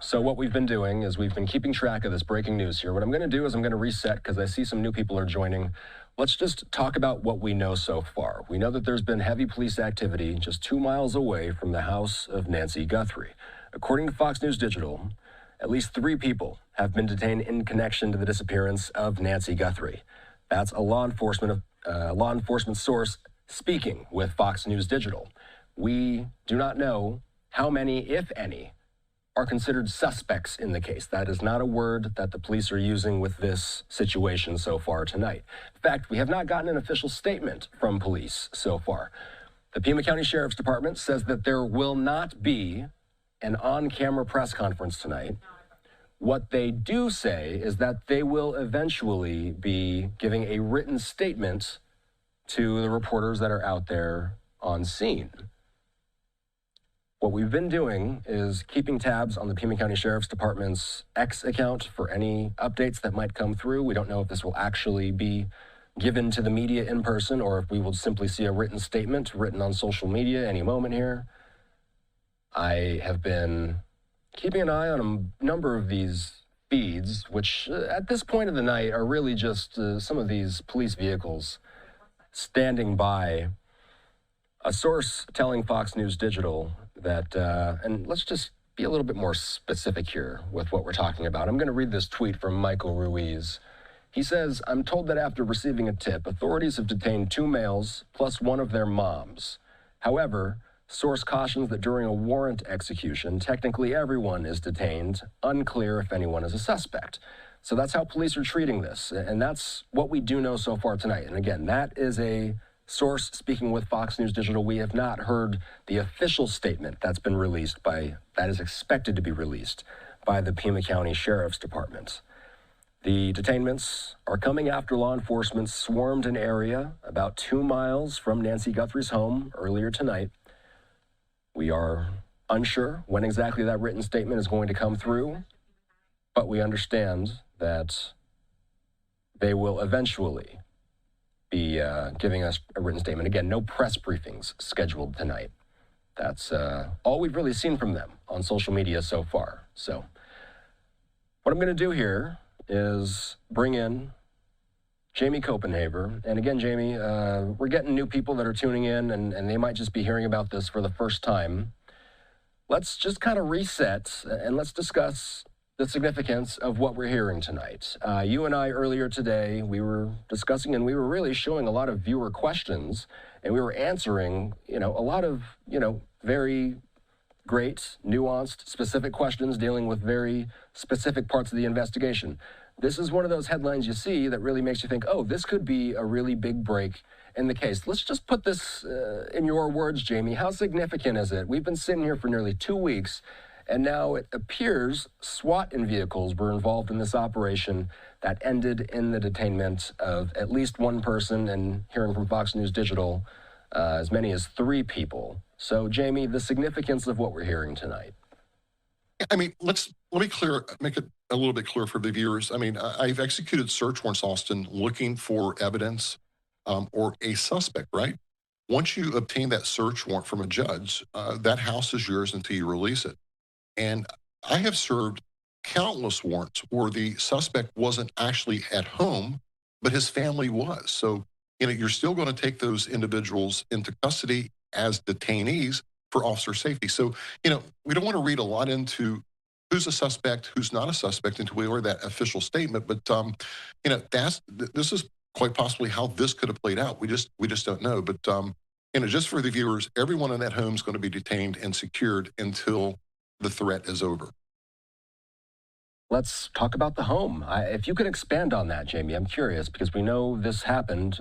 So what we've been doing is we've been keeping track of this breaking news here. What I'm going to do is I'm going to reset because I see some new people are joining. Let's just talk about what we know so far. We know that there's been heavy police activity just 2 miles away from the house of Nancy Guthrie. According to Fox News Digital, at least 3 people have been detained in connection to the disappearance of Nancy Guthrie. That's a law enforcement source speaking with Fox News Digital. We do not know how many, if any, are considered suspects in the case. That is not a word that the police are using with this situation so far tonight. In fact, we have not gotten an official statement from police so far. The Pima County Sheriff's Department says that there will not be an on-camera press conference tonight. What they do say is that they will eventually be giving a written statement to the reporters that are out there on scene. What we've been doing is keeping tabs on the Pima County Sheriff's Department's X account for any updates that might come through. We don't know if this will actually be given to the media in person or if we will simply see a written statement written on social media any moment here. I have been keeping an eye on a number of these feeds, which at this point of the night are really just some of these police vehicles standing by. A source telling Fox News Digital that, and let's just be a little bit more specific here with what we're talking about. I'm going to read this tweet from Michael Ruiz. He says, "I'm told that after receiving a tip, authorities have detained 2 males plus one of their moms. However, source cautions that during a warrant execution, technically everyone is detained, unclear if anyone is a suspect." So that's how police are treating this, and that's what we do know so far tonight. And again, that is a source speaking with Fox News Digital. We have not heard the official statement that's been released that is expected to be released by the Pima County Sheriff's Department. The detainments are coming after law enforcement swarmed an area about 2 miles from Nancy Guthrie's home earlier tonight. We are unsure when exactly that written statement is going to come through, but we understand that they will eventually be giving us a written statement. Again, no press briefings scheduled tonight. That's all we've really seen from them on social media so far. So what I'm going to do here is bring in Jamie Copenhaver. And again, Jamie, we're getting new people that are tuning in, and they might just be hearing about this for the first time. Let's just kind of reset, and let's discuss the significance of what we're hearing tonight. You and I earlier today, we were discussing and we were really showing a lot of viewer questions, and we were answering, a lot of, very great, nuanced, specific questions dealing with very specific parts of the investigation. This is one of those headlines you see that really makes you think, oh, this could be a really big break in the case. Let's just put this in your words, Jamie. How significant is it? We've been sitting here for nearly 2 weeks, and now it appears SWAT and vehicles were involved in this operation that ended in the detainment of at least one person, and hearing from Fox News Digital, as many as 3 people. So, Jamie, the significance of what we're hearing tonight. I mean, let me make it a little bit clear for the viewers. I mean, I've executed search warrants, Austin, looking for evidence or a suspect, right? Once you obtain that search warrant from a judge, that house is yours until you release it. And I have served countless warrants where the suspect wasn't actually at home, but his family was. So, you're still going to take those individuals into custody as detainees for officer safety. So, we don't want to read a lot into who's a suspect, who's not a suspect until we hear that official statement. But, this is quite possibly how this could have played out. We just don't know. But, just for the viewers, everyone in that home is going to be detained and secured until the threat is over. Let's talk about the home. If you could expand on that, Jamie, I'm curious, because we know this happened